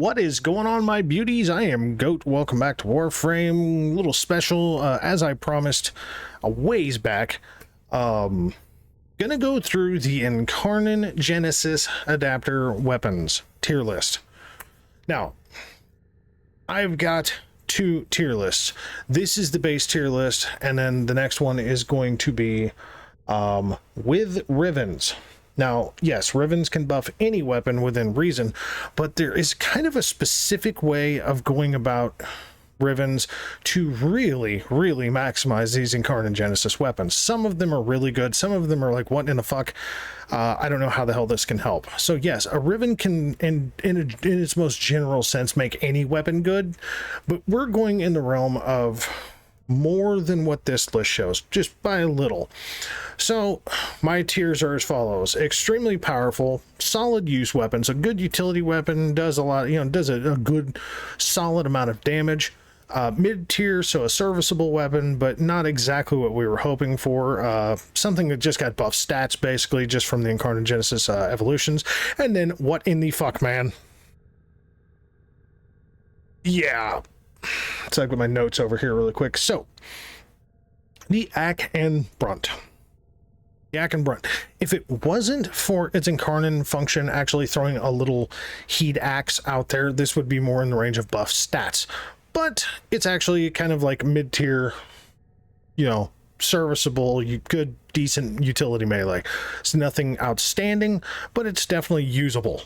What is going on, my beauties? I am Goat. Welcome back to Warframe. Little special, as I promised a ways back. Gonna go through the Incarnon Genesis adapter weapons tier list. Now, I've got two tier lists. This is the base tier list, and then the next one is going to be with rivens. Now, yes, rivens can buff any weapon within reason, but there is kind of a specific way of going about rivens to really maximize these Incarnon Genesis weapons. Some of them are really good. Some of them are like, what in the fuck? I don't know how the hell this can help. So yes, a riven can, in its most general sense, make any weapon good, but we're going in the realm of more than what this list shows, just by a little. So my tiers are as follows: extremely powerful, solid use weapons. A good utility weapon does a lot, does a good solid amount of damage. Mid tier, so a serviceable weapon, but not exactly what we were hoping for. Something that just got buff stats, basically, just from the Incarnon Genesis evolutions. And then, what in the fuck, man? Yeah. Let's look at my notes over here really quick. So, the Ack and Brunt. The Ack and Brunt. If it wasn't for its Incarnon function actually throwing a little heat axe out there, this would be more in the range of buff stats. But it's actually kind of like mid-tier, serviceable, good, decent utility melee. It's nothing outstanding, but it's definitely usable.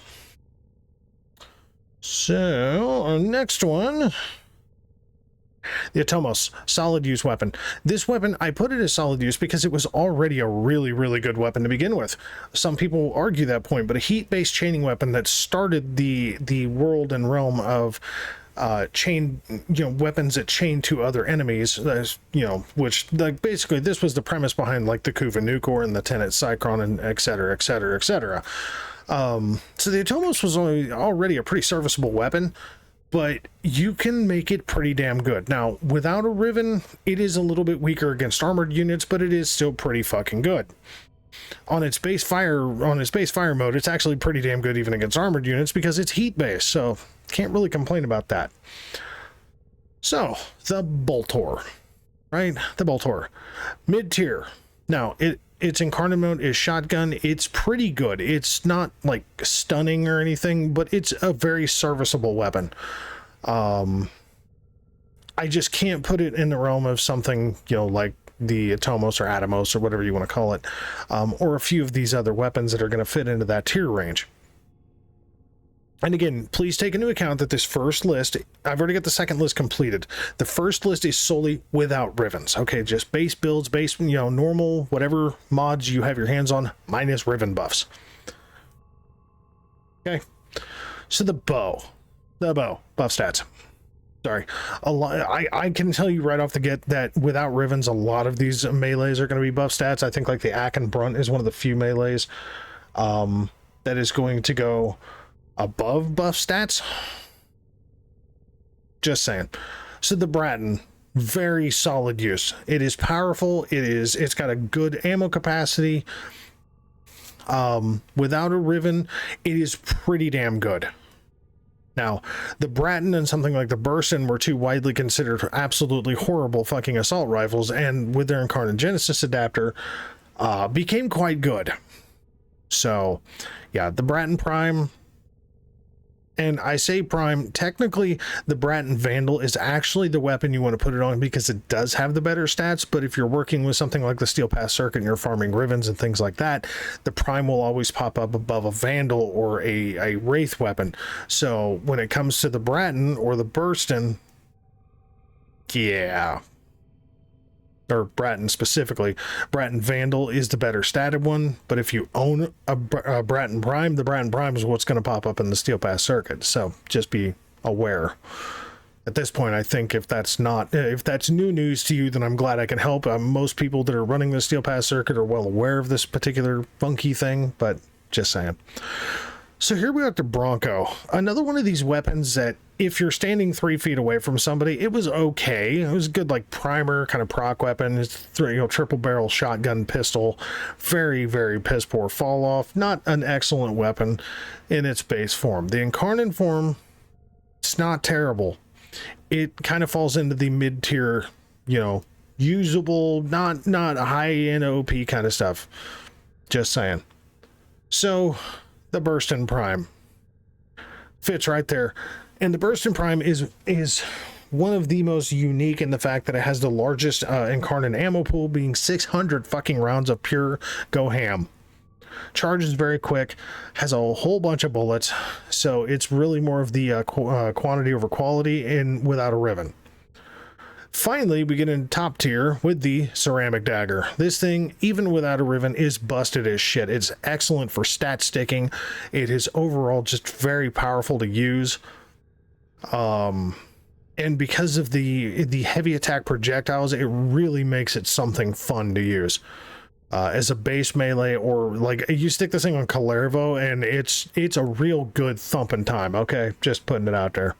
So, our next one, the Atomos, solid use weapon. This weapon, I put it as solid use because it was already a really good weapon to begin with. Some people argue that point, but a heat-based chaining weapon that started the world and realm of chain, weapons that chain to other enemies, which, like, basically this was the premise behind like the Kuva Nukor and the Tenet Cycron and etc. So the Atomos was already a pretty serviceable weapon, but you can make it pretty damn good. Now, without a Riven, it is a little bit weaker against armored units, but it is still pretty fucking good. On its base fire mode, it's actually pretty damn good even against armored units because it's heat based, so can't really complain about that. So, the Boltor, right? The Boltor, mid tier. Now, its Incarnon mode is shotgun. It's pretty good. It's not like stunning or anything, but it's a very serviceable weapon. I just can't put it in the realm of something, like the Atomos or Atomos or whatever you want to call it, or a few of these other weapons that are going to fit into that tier range. And again, please take into account that this first list, I've already got the second list completed. The first list is solely without rivens. Okay, just base builds, normal, whatever mods you have your hands on, minus riven buffs. Okay, so the bow buff stats. Sorry, I can tell you right off the get that without rivens, a lot of these melees are going to be buff stats. I think like the Ack and Brunt is one of the few melees that is going to go above buff stats. Just saying. So the Bratton, very solid use. It is powerful. It's got a good ammo capacity. Without a Riven, it is pretty damn good. Now, the Bratton and something like the Burson were two widely considered absolutely horrible fucking assault rifles, and with their Incarnon Genesis adapter, became quite good. So, yeah, the Bratton Prime. And I say Prime, technically the Bratton Vandal is actually the weapon you want to put it on because it does have the better stats, but if you're working with something like the Steel Pass Circuit and you're farming Rivens and things like that, the Prime will always pop up above a Vandal or a Wraith weapon. So when it comes to the Bratton or the Burston, yeah, or Bratton specifically, Bratton Vandal is the better statted one, but if you own a Bratton Prime, the Bratton Prime is what's going to pop up in the Steel Pass Circuit, so just be aware. At this point, I think if that's new news to you, then I'm glad I can help. Most people that are running the Steel Pass Circuit are well aware of this particular funky thing, but just saying. So here we are at the Bronco, another one of these weapons that if you're standing 3 feet away from somebody, it was okay. It was a good, like, primer kind of proc weapon. It's triple barrel shotgun pistol, very piss poor fall off. Not an excellent weapon in its base form. The Incarnon form It's not terrible. It kind of falls into the mid-tier, you know, usable, not high-end OP kind of stuff. Just saying. So, the Burst-in Prime fits right there. And the Burst-in Prime is one of the most unique in the fact that it has the largest Incarnon ammo pool, being 600 fucking rounds of pure go ham. Charges very quick, has a whole bunch of bullets, so it's really more of the quantity over quality and without a riven. Finally, we get in top tier with the ceramic dagger. This thing, even without a riven, is busted as shit. It's excellent for stat sticking. It is overall just very powerful to use. And because of the heavy attack projectiles, it really makes it something fun to use. As a base melee, or like you stick this thing on Calervo and it's a real good thumping time. Okay, just putting it out there.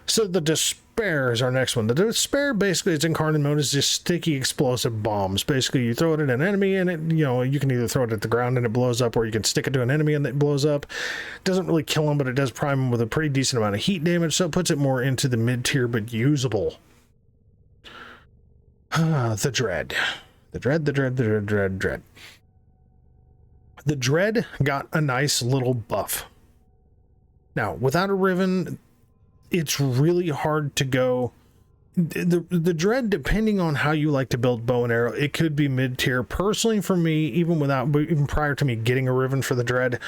So the Despair is our next one. The Despair, basically, its Incarnon mode is just sticky explosive bombs. Basically, you throw it at an enemy and it, you know, you can either throw it at the ground and it blows up, or you can stick it to an enemy and it blows up. Doesn't really kill them, but it does prime them with a pretty decent amount of heat damage, so it puts it more into the mid-tier but usable. The Dread. The Dread. The Dread got a nice little buff. Now, without a riven, it's really hard to go. The Dread, depending on how you like to build bow and arrow, it could be mid-tier. Personally, for me, even prior to me getting a riven for the Dread,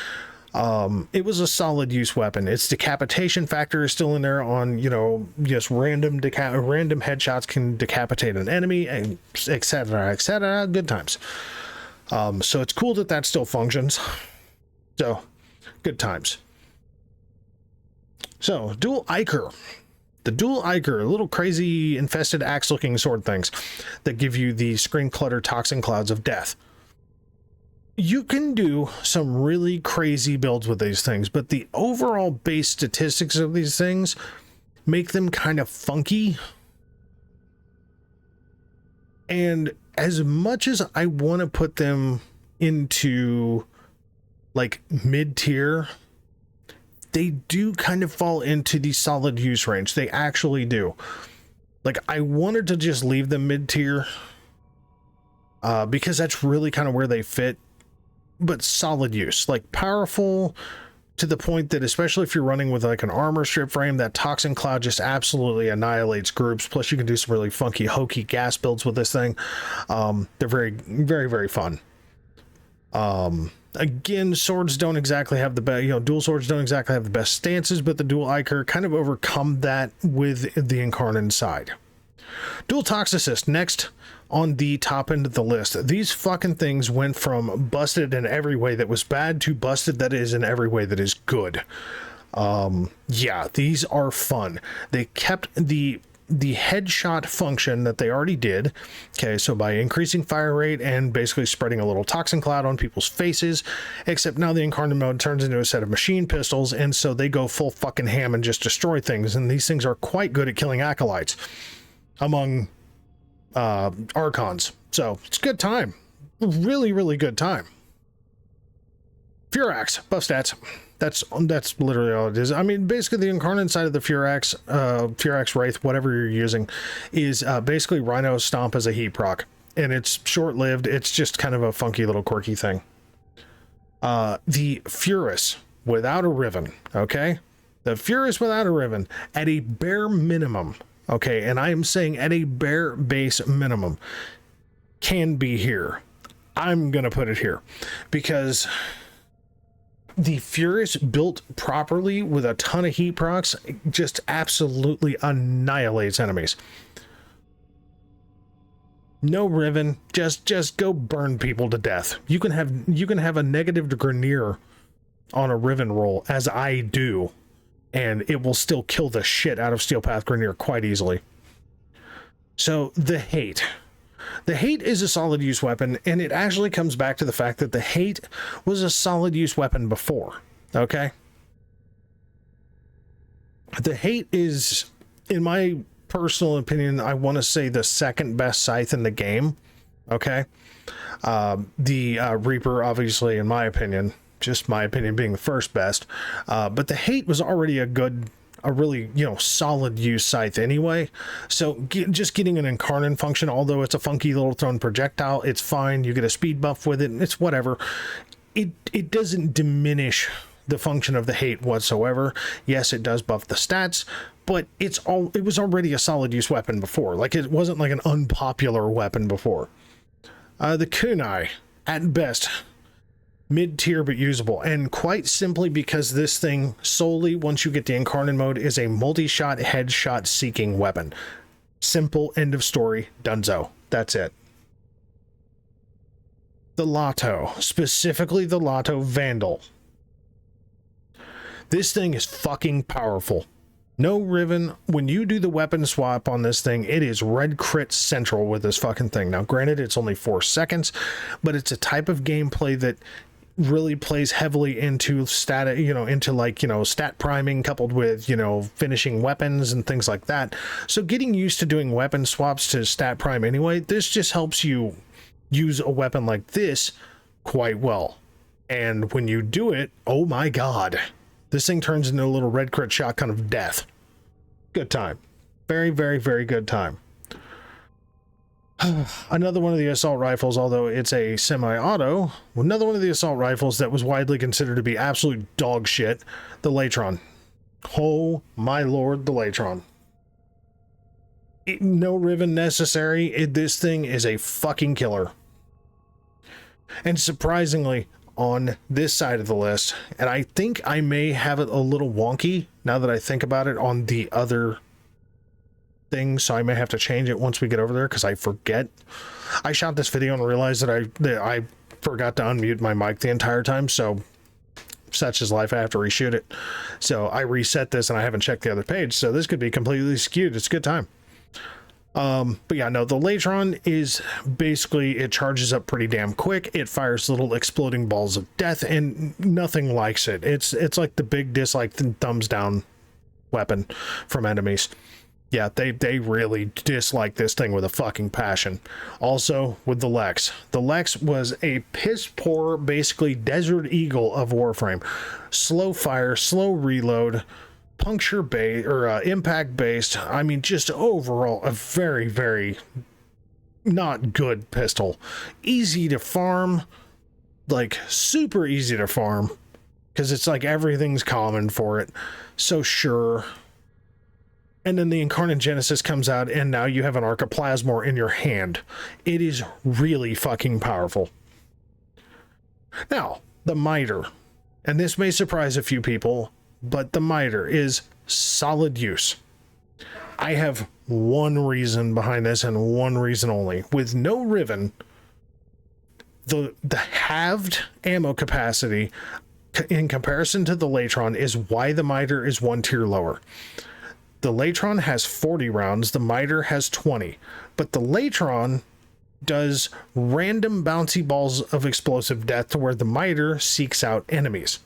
it was a solid use weapon. Its decapitation factor is still in there on, you know, just random headshots can decapitate an enemy, and etc, etc. Good times. So it's cool that that still functions. So, good times. So, dual Ichor. The dual Ichor, little crazy infested axe looking sword things that give you the screen clutter toxin clouds of death. You can do some really crazy builds with these things, but the overall base statistics of these things make them kind of funky. And as much as I want to put them into like mid-tier, they do kind of fall into the solid use range. They actually do. Like, I wanted to just leave them mid-tier because that's really kind of where they fit. But solid use, like powerful to the point that, especially if you're running with like an armor strip frame, that toxin cloud just absolutely annihilates groups. Plus you can do some really funky hokey gas builds with this thing. They're very, very, very fun. Again, swords don't exactly have the best, you know, dual swords don't exactly have the best stances, but the dual Ichor kind of overcome that with the Incarnon side. Dual Toxicist, next on the top end of the list. These fucking things went from busted in every way that was bad to busted that is in every way that is good. Yeah, these are fun. They kept the headshot function that they already did. Okay, so by increasing fire rate and basically spreading a little toxin cloud on people's faces, except now the Incarnon mode turns into a set of machine pistols, and so they go full fucking ham and just destroy things, and these things are quite good at killing acolytes among Archons. So it's a good time. Really, really good time. Furax, buff stats. That's literally all it is. I mean, basically the Incarnon side of the Furax Wraith, whatever you're using, is basically Rhino Stomp as a heat proc. And it's short-lived. It's just kind of a funky little quirky thing. The Furus without a riven, okay? The Furus without a riven at a bare minimum, okay? And I am saying at a bare base minimum, can be here. I'm going to put it here because the Furus built properly with a ton of heat procs just absolutely annihilates enemies. No riven, just go burn people to death. You can have a negative Grenier on a riven roll, as I do, and it will still kill the shit out of Steel Path Grenier quite easily. So the hate. The hate is a solid use weapon, and it actually comes back to the fact that the hate was a solid use weapon before, okay? The hate is, in my personal opinion, I want to say the second best scythe in the game, okay? The Reaper, obviously, in my opinion, just my opinion being the first best, but the hate was already a good a really, you know, solid use scythe anyway. So just getting an Incarnon function, although it's a funky little thrown projectile, it's fine. You get a speed buff with it, and it's whatever. It doesn't diminish the function of the hate whatsoever. Yes, it does buff the stats, but it was already a solid use weapon before. Like, it wasn't like an unpopular weapon before. The kunai, at best, mid-tier but usable, and quite simply because this thing solely, once you get the Incarnon mode, is a multi-shot headshot seeking weapon. Simple, end of story, donezo. That's it. The Lotto, specifically the Lotto Vandal. This thing is fucking powerful. No Riven, when you do the weapon swap on this thing, it is red crit central with this fucking thing. Now, granted, it's only 4 seconds, but it's a type of gameplay that really plays heavily into stat, you know, into like, you know, stat priming coupled with, you know, finishing weapons and things like that. So getting used to doing weapon swaps to stat prime anyway, this just helps you use a weapon like this quite well. And when you do it, oh my god, this thing turns into a little red crit shotgun of death. Good time. Very, very, very good time. Another one of the assault rifles, although it's a semi-auto, another one of the assault rifles that was widely considered to be absolute dog shit, the Latron. Oh my lord, the Latron. No Riven necessary. This thing is a fucking killer. And surprisingly, on this side of the list, and I think I may have it a little wonky now that I think about it on the other thing, so I may have to change it once we get over there because I forget. I shot this video and realized that I forgot to unmute my mic the entire time, so such is life. I have to reshoot it. So I reset this and I haven't checked the other page, so this could be completely skewed. It's a good time. But yeah, no, the Latron is basically, it charges up pretty damn quick. It fires little exploding balls of death and nothing likes it. It's like the big dislike thumbs down weapon from enemies. Yeah, they really dislike this thing with a fucking passion. Also, with the Lex. The Lex was a piss poor, basically Desert Eagle of Warframe. Slow fire, slow reload, puncture based or impact based. I mean, just overall a very, very not good pistol. Easy to farm, like super easy to farm, because it's like everything's common for it. So sure. And then the Incarnon Genesis comes out, and now you have an Archiplasmor in your hand. It is really fucking powerful. Now, the Miter. And this may surprise a few people, but the Miter is solid use. I have one reason behind this, and one reason only. With no Riven, the halved ammo capacity in comparison to the Latron is why the Miter is 1 tier lower. The Latron has 40 rounds, the Miter has 20, but the Latron does random bouncy balls of explosive death to where the Miter seeks out enemies.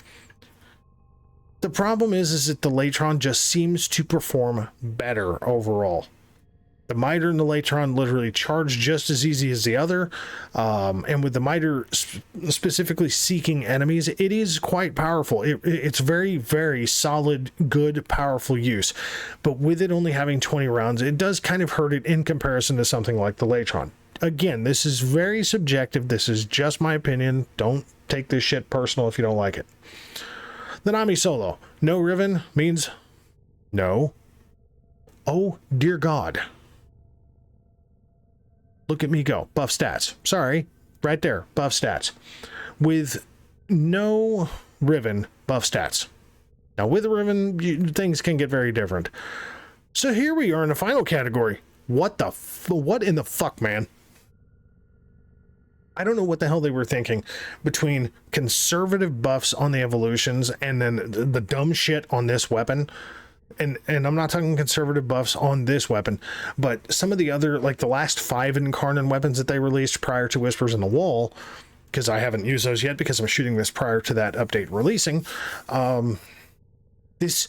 The problem is that the Latron just seems to perform better overall. The Miter and the Latron literally charge just as easy as the other, and with the Miter specifically seeking enemies, it is quite powerful. It's very, very solid, good, powerful use. But with it only having 20 rounds, it does kind of hurt it in comparison to something like the Latron. Again, this is very subjective. This is just my opinion. Don't take this shit personal if you don't like it. The Nami Solo. No Riven means no. Oh, dear God. Look at me go. Buff stats. Sorry. Right there. Buff stats. With no Riven, buff stats. Now, with a Riven, things can get very different. So here we are in the final category. What in the fuck, man? I don't know what the hell they were thinking between conservative buffs on the evolutions and then the dumb shit on this weapon. And I'm not talking conservative buffs on this weapon, but some of the other, like the last 5 Incarnon weapons that they released prior to Whispers in the Wall, because I haven't used those yet because I'm shooting this prior to that update releasing. This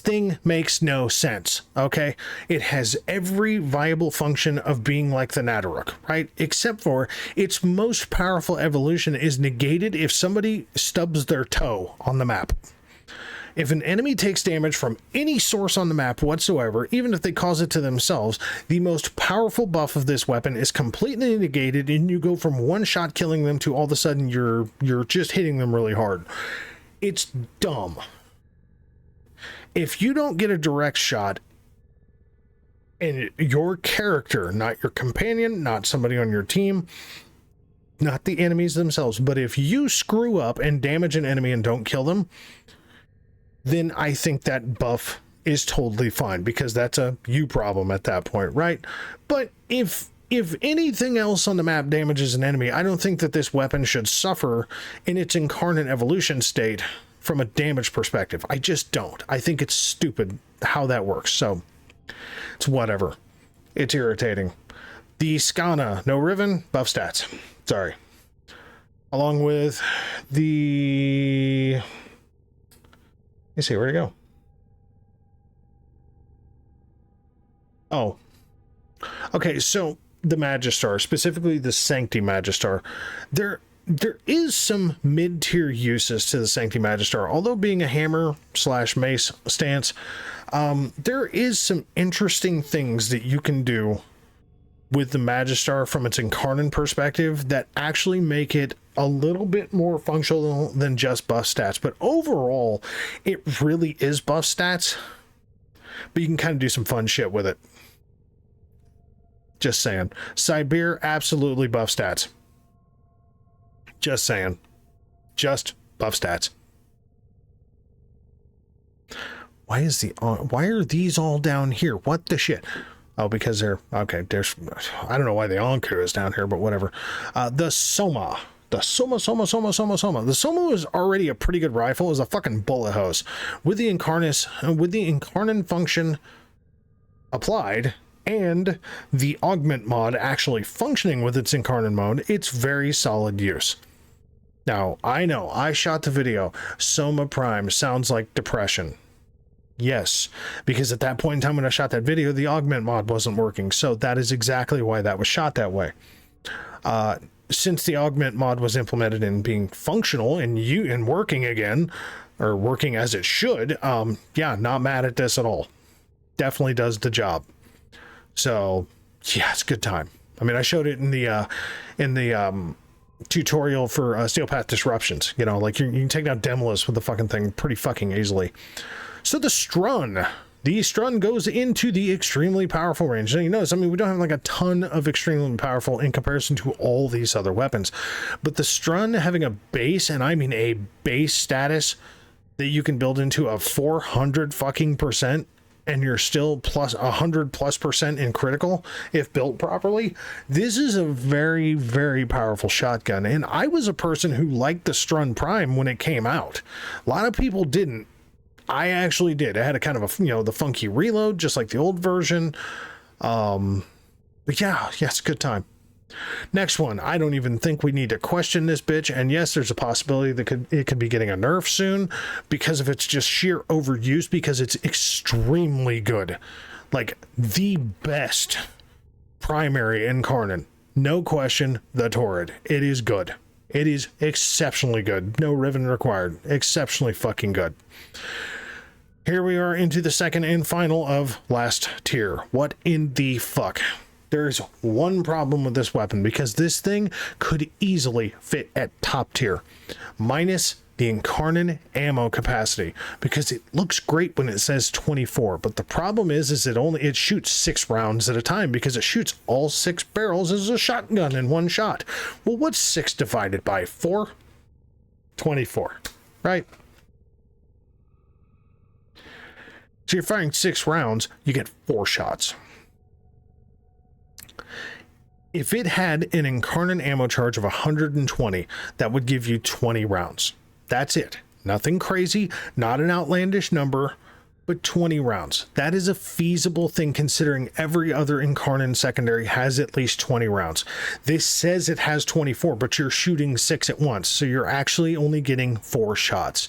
thing makes no sense, okay? It has every viable function of being like the Nadaruk, right? Except for its most powerful evolution is negated if somebody stubs their toe on the map. If an enemy takes damage from any source on the map whatsoever, even if they cause it to themselves, the most powerful buff of this weapon is completely negated, and you go from one shot killing them to all of a sudden you're just hitting them really hard. It's dumb. If you don't get a direct shot, and your character, not your companion, not somebody on your team, not the enemies themselves, but if you screw up and damage an enemy and don't kill them, then I think that buff is totally fine, because that's a you problem at that point, right? But if anything else on the map damages an enemy, I don't think that this weapon should suffer in its incarnate evolution state from a damage perspective. I just don't. I think it's stupid how that works. So it's whatever. It's irritating. The Skana, no Riven, buff stats. Sorry. Along with the... Let's see, where'd it go? Oh. Okay, so the Magistar, specifically the Sancti Magistar, there is some mid-tier uses to the Sancti Magistar. Although being a hammer / mace stance, there is some interesting things that you can do with the Magistar from its Incarnon perspective that actually make it a little bit more functional than just buff stats. But overall, it really is buff stats, but you can kind of do some fun shit with it. Just saying. Sibir, absolutely buff stats. Just saying. Just buff stats. Why are these all down here? What the shit? Oh, because they're... Okay, there's... I don't know why the Anku is down here, but whatever. The Soma. The Soma. The Soma is already a pretty good rifle. It's a fucking bullet hose. With the Incarnon function applied, and the augment mod actually functioning with its Incarnon mode, it's very solid use. Now, I know, I shot the video. Soma Prime sounds like depression. Yes, because at that point in time when I shot that video, the augment mod wasn't working. So that is exactly why that was shot that way. Since the augment mod was implemented and being functional and working again, or working as it should, yeah, not mad at this at all. Definitely does the job. So yeah, it's a good time. I mean, I showed it in the tutorial for Steel Path Disruptions. You know, like you can take down Demolus with the fucking thing pretty fucking easily. So the Strun goes into the extremely powerful range. Now you notice, I mean, we don't have like a ton of extremely powerful in comparison to all these other weapons, but the Strun having a base, and I mean a base status that you can build into a 400 fucking %, and you're still plus 100+% in critical if built properly. This is a very, very powerful shotgun. And I was a person who liked the Strun Prime when it came out. A lot of people didn't. I actually did. I had a kind of a, you know, the funky reload, just like the old version. But yeah, it's a good time. Next one, I don't even think we need to question this bitch. And yes, there's a possibility that it could be getting a nerf soon because of its just sheer overuse, because it's extremely good. Like the best primary Incarnon. No question, the Torrid. It is good. It is exceptionally good. No Riven required. Exceptionally fucking good. Here we are into the second and final of last tier. What in the fuck? There's one problem with this weapon, because this thing could easily fit at top tier, minus the Incarnon ammo capacity, because it looks great when it says 24, but the problem is it shoots 6 rounds at a time, because it shoots all 6 barrels as a shotgun in one shot. Well, what's 6 divided by 4? 24, right? So you're firing 6 rounds, you get 4 shots. If it had an Incarnon ammo charge of 120, that would give you 20 rounds. That's it. Nothing crazy, not an outlandish number, but 20 rounds. That is a feasible thing, considering every other Incarnon secondary has at least 20 rounds. This says it has 24, but you're shooting 6 at once, so you're actually only getting 4 shots.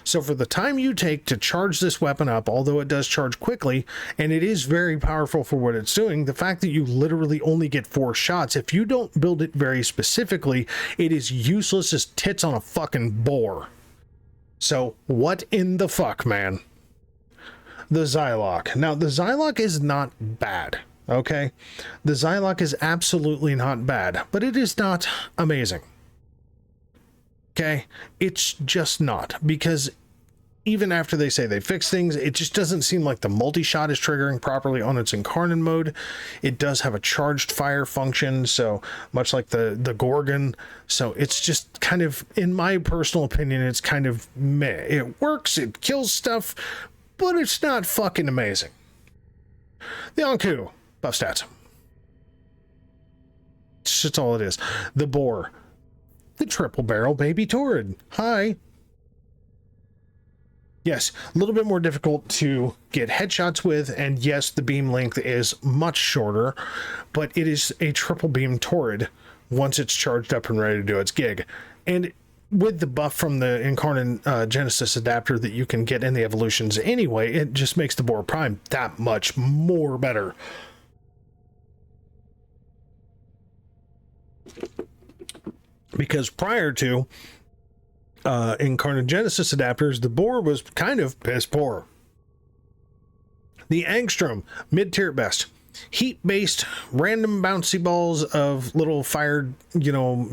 So for the time you take to charge this weapon up, although it does charge quickly, and it is very powerful for what it's doing, the fact that you literally only get 4 shots, if you don't build it very specifically, it is useless as tits on a fucking boar. So what in the fuck, man? The Xylock. Now, the Xylock is not bad, okay? The Xylock is absolutely not bad, but it is not amazing. Okay? It's just not, because even after they say they fix things, it just doesn't seem like the multi-shot is triggering properly on its Incarnon mode. It does have a charged fire function, so much like the Gorgon. So it's just kind of, in my personal opinion, it's kind of meh. It works, it kills stuff, but it's not fucking amazing. The Anku, buff stats. That's all it is. The Boar. The triple barrel baby Torrid. Hi. Yes, a little bit more difficult to get headshots with, and yes, the beam length is much shorter, but it is a triple beam Torrid once it's charged up and ready to do its gig. And with the buff from the Incarnon Genesis adapter that you can get in the evolutions anyway, it just makes the Boar Prime that much more better. Because prior to Incarnon Genesis adapters, the Boar was kind of piss poor. The Angstrom, mid-tier at best. Heat-based, random bouncy balls of little fired,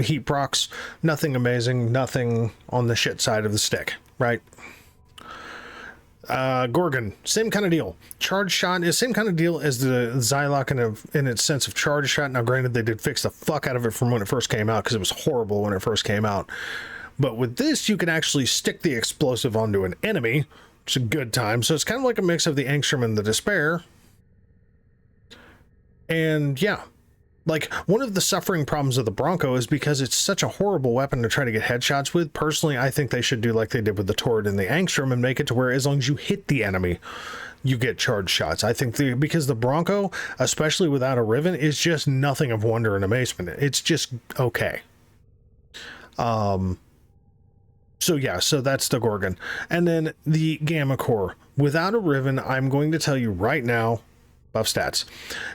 heat procs. Nothing amazing, nothing on the shit side of the stick, right? Gorgon, same kind of deal. Charge shot is same kind of deal as the Xylock in its sense of charge shot. Now, granted, they did fix the fuck out of it from when it first came out, because it was horrible when it first came out. But with this, you can actually stick the explosive onto an enemy, which is a good time. So it's kind of like a mix of the Angstrom and the Despair. And yeah, like, one of the suffering problems of the Bronco is because it's such a horrible weapon to try to get headshots with. Personally, I think they should do like they did with the Torrid and the Angstrom and make it to where as long as you hit the enemy, you get charged shots. I think because the Bronco, especially without a Riven, is just nothing of wonder and amazement. It's just okay. So yeah, so that's the Gorgon. And then the Gamma Core. Without a Riven, I'm going to tell you right now, buff stats.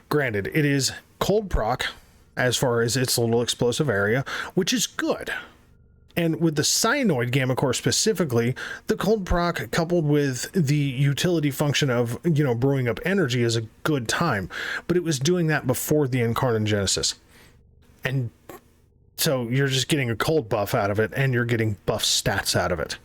Granted, it is cold proc as far as its little explosive area, which is good. And with the Cyanoid Gamma Core specifically, the cold proc coupled with the utility function of, brewing up energy is a good time. But it was doing that before the Incarnon Genesis. And so you're just getting a cold buff out of it, and you're getting buff stats out of it.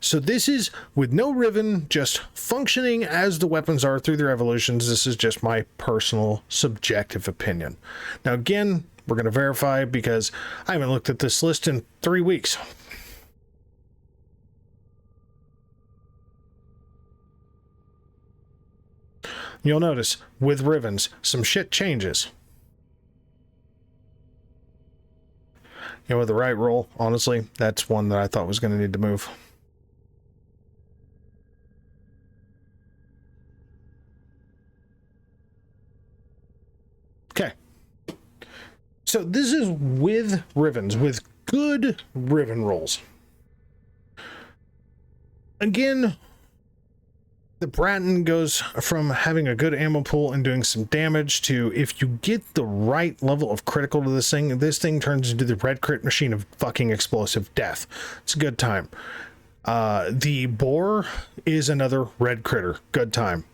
So this is, with no Riven, just functioning as the weapons are through their evolutions. This is just my personal subjective opinion. Now again, we're going to verify because I haven't looked at this list in 3 weeks. You'll notice, with Rivens, some shit changes. With the right roll, honestly, that's one that I thought was going to need to move. Okay. So this is with Rivens, with good Riven rolls. Again, the Bratton goes from having a good ammo pool and doing some damage to, if you get the right level of critical to this thing turns into the red crit machine of fucking explosive death. It's a good time. The Boar is another red critter. Good time.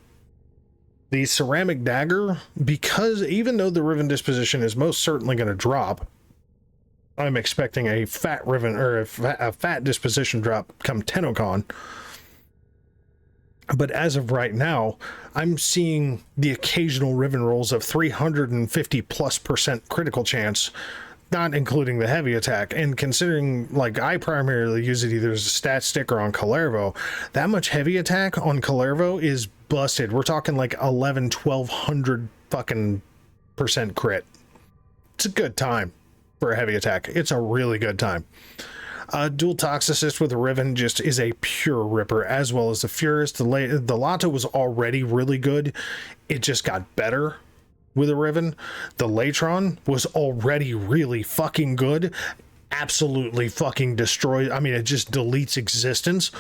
The Ceramic Dagger, because even though the Riven disposition is most certainly going to drop, I'm expecting a fat Riven, or a fat disposition drop come TennoCon. But as of right now, I'm seeing the occasional Riven rolls of 350+% critical chance, not including the heavy attack. And considering, like, I primarily use it either as a stat stick or on Kalervo, that much heavy attack on Kalervo is busted. We're talking like 1200 fucking % crit. It's a good time for a heavy attack. It's a really good time. Dual Toxicist with a Riven just is a pure ripper, as well as the Furious. The Lato was already really good. It just got better with a Riven. The Latron was already really fucking good. Absolutely fucking destroyed. I mean, it just deletes existence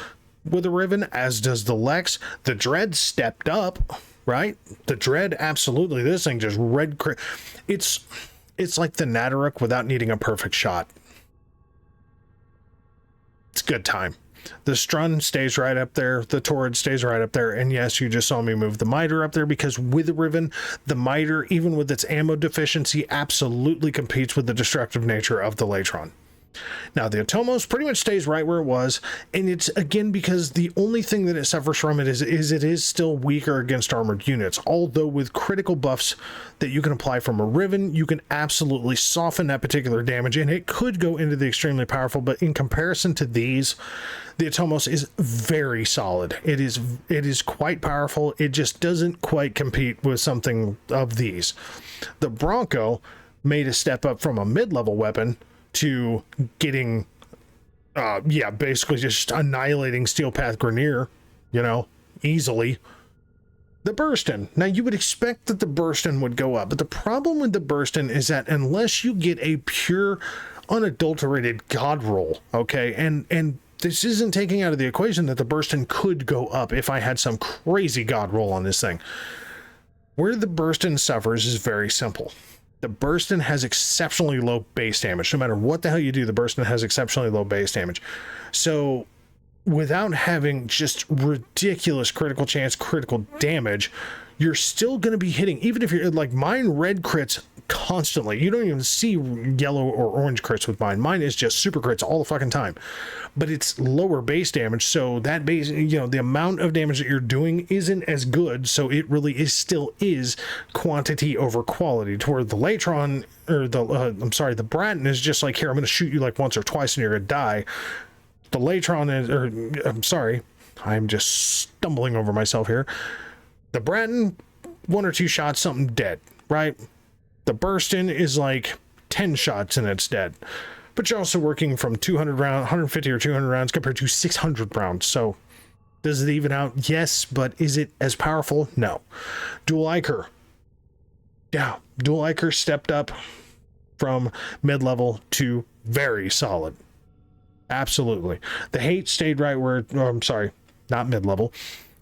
with a Riven, as does the Lex. The Dread stepped up, right? The Dread, absolutely. This thing just red crit. It's like the Nataruk without needing a perfect shot. It's a good time. The Strun stays right up there. The Torrid stays right up there. And yes, you just saw me move the Miter up there because with the Riven, the Miter, even with its ammo deficiency, absolutely competes with the destructive nature of the Latron. Now, the Atomos pretty much stays right where it was, and it's, again, because the only thing that it suffers from it is still weaker against armored units, although with critical buffs that you can apply from a Riven, you can absolutely soften that particular damage, and it could go into the extremely powerful, but in comparison to these, the Atomos is very solid. It is quite powerful. It just doesn't quite compete with something of these. The Bronco made a step up from a mid-level weapon to getting, basically just annihilating Steel Path Grenier, easily. The Burstin. Now, you would expect that the Burstin would go up, but the problem with the Burstin is that unless you get a pure, unadulterated God roll, okay, and this isn't taking out of the equation that the Burstin could go up if I had some crazy God roll on this thing. Where the Burstin suffers is very simple. The Burstin has exceptionally low base damage. No matter what the hell you do, the Burstin has exceptionally low base damage. So without having just ridiculous critical chance, critical damage, you're still going to be hitting, even if you're like mine, red crits constantly. You don't even see yellow or orange crits with mine. Mine is just super crits all the fucking time, but it's lower base damage. So that base, the amount of damage that you're doing isn't as good. So it really still is quantity over quality, to where the Latron or the Bratton is just like, here, I'm going to shoot you like once or twice and you're going to die. The Latron is, I'm just stumbling over myself here. The Bratton, 1 or 2 shots, something dead, right? The Burstin is like 10 shots and it's dead. But you're also working from 200 rounds, 150 or 200 rounds compared to 600 rounds. So does it even out? Yes, but is it as powerful? No. Dual Iker. Yeah, Dual Iker stepped up from mid-level to very solid. Absolutely. The Hate stayed right where, not mid-level.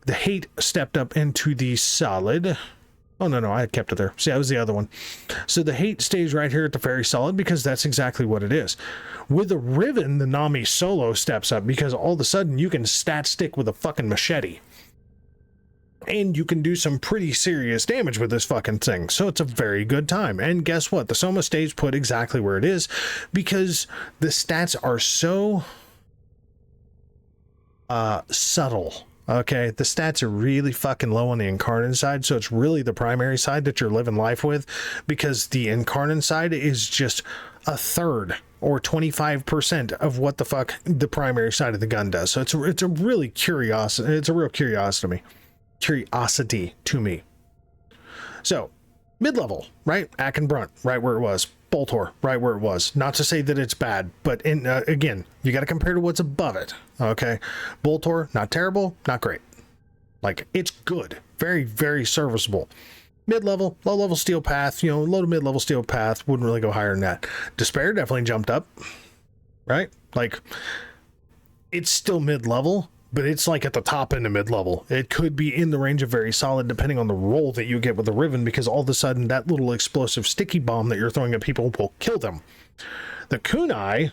The Hate stepped up into the Solid. Oh, no, I kept it there. See, that was the other one. So the Hate stays right here at the very solid because that's exactly what it is. With the Riven, the Nami Solo steps up because all of a sudden you can stat stick with a fucking machete. And you can do some pretty serious damage with this fucking thing. So it's a very good time. And guess what? The Soma stays put exactly where it is because the stats are so subtle. Okay, the stats are really fucking low on the Incarnon side, so it's really the primary side that you're living life with, because the Incarnon side is just a third or 25% of what the fuck the primary side of the gun does. So it's a really curiosity. It's a real curiosity to me. So mid-level, right? Akin Brunt, right where it was. Boltor, right where it was. Not to say that it's bad, but again, you got to compare to what's above it. Okay, Boltor, not terrible, not great. Like, it's good, very, very serviceable. Mid-level, low-level Steel Path, low to mid-level Steel Path, wouldn't really go higher than that. Despair definitely jumped up, right? Like, it's still mid-level, but it's like at the top end of mid-level. It could be in the range of very solid depending on the roll that you get with the Riven, because all of a sudden that little explosive sticky bomb that you're throwing at people will kill them. The Kunai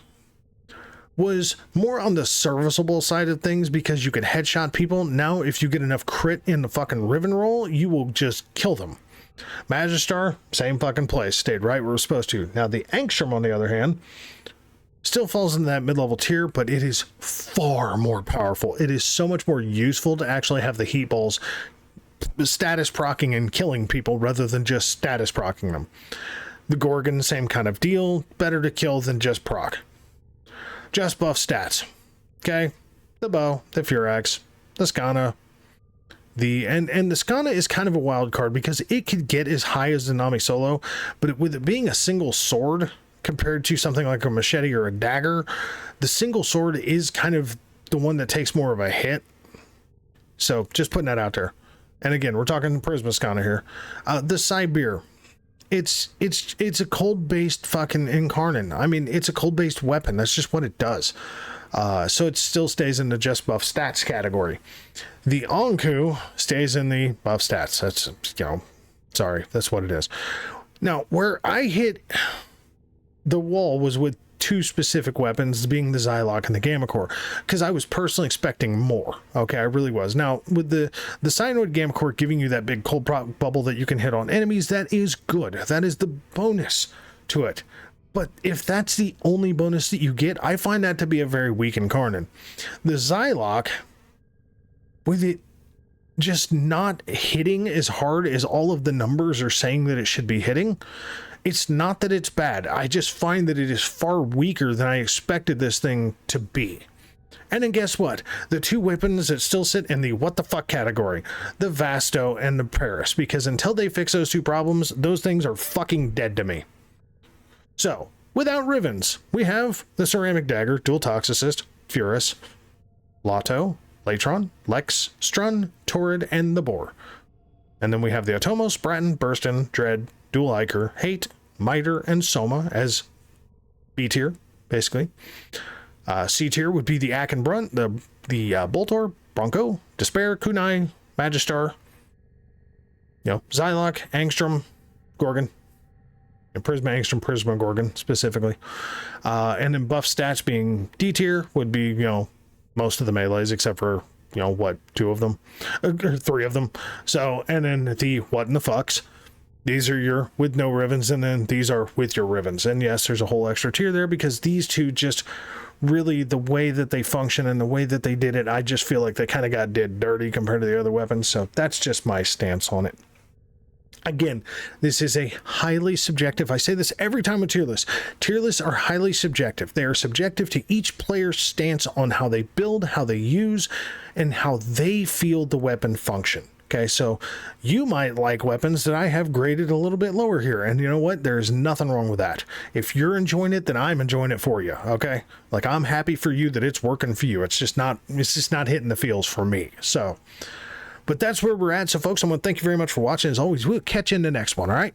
was more on the serviceable side of things because you could headshot people. Now, if you get enough crit in the fucking Riven roll, you will just kill them. Magistar, same fucking place, stayed right where it was supposed to. Now, the Angstrom, on the other hand, still falls in that mid-level tier, but it is far more powerful. It is so much more useful to actually have the heat balls status procking and killing people rather than just status procking them. The Gorgon, same kind of deal. Better to kill than just proc. Just buff stats. Okay? The Bow, the Furax, the Skana. And the Skana is kind of a wild card because it could get as high as the Nami Solo, but with it being a single sword compared to something like a machete or a dagger, the single sword is kind of the one that takes more of a hit. So just putting that out there. And again, we're talking Prisma Skana here. The Sibir, it's a cold-based fucking Incarnon. I mean, it's a cold-based weapon. That's just what it does. So it still stays in the just buff stats category. The Anku stays in the buff stats. That's, sorry, that's what it is. Now, where I hit the wall was with two specific weapons, being the Xylock and the Gamma Core, because I was personally expecting more. Okay, I really was. Now, with the Cyanoid Gamma Core giving you that big cold bubble that you can hit on enemies, that is good. That is the bonus to it. But if that's the only bonus that you get, I find that to be a very weak Incarnon. The Xylock, with it just not hitting as hard as all of the numbers are saying that it should be hitting, it's not that it's bad. I just find that it is far weaker than I expected this thing to be. And then guess what? The two weapons that still sit in the what the fuck category, the Vasto and the Paris, because until they fix those two problems, those things are fucking dead to me. So, without rivens, we have the Ceramic Dagger, Dual Toxicist, Furus, Lotto, Latron, Lex, Strun, Torrid, and the Boar. And then we have the Atomos, Bratton, Burstin, Dread, Dual Iker, Hate, Miter, and Soma as B tier, basically. C tier would be the Ack and Brunt, the Boltor, Bronco, Despair, Kunai, Magistar, Xylock, Angstrom, Gorgon, and Prisma Angstrom, Prisma Gorgon specifically. And then buff stats being D tier would be, most of the melees except for, two of them, or three of them. So, and then the what in the fucks. These are your with no rivens, and then these are with your rivens. And yes, there's a whole extra tier there because these two just really, the way that they function and the way that they did it, I just feel like they kind of did dirty compared to the other weapons. So that's just my stance on it. Again, this is a highly subjective. I say this every time with tier lists. Tier lists are highly subjective. They are subjective to each player's stance on how they build, how they use, and how they feel the weapon function. Okay, so you might like weapons that I have graded a little bit lower here, and you know what? There's nothing wrong with that. If you're enjoying it, then I'm enjoying it for you. Okay, like I'm happy for you that it's working for you. It's just not hitting the feels for me. So. But that's where we're at. So, folks, I want to thank you very much for watching. As always, we'll catch you in the next one, all right?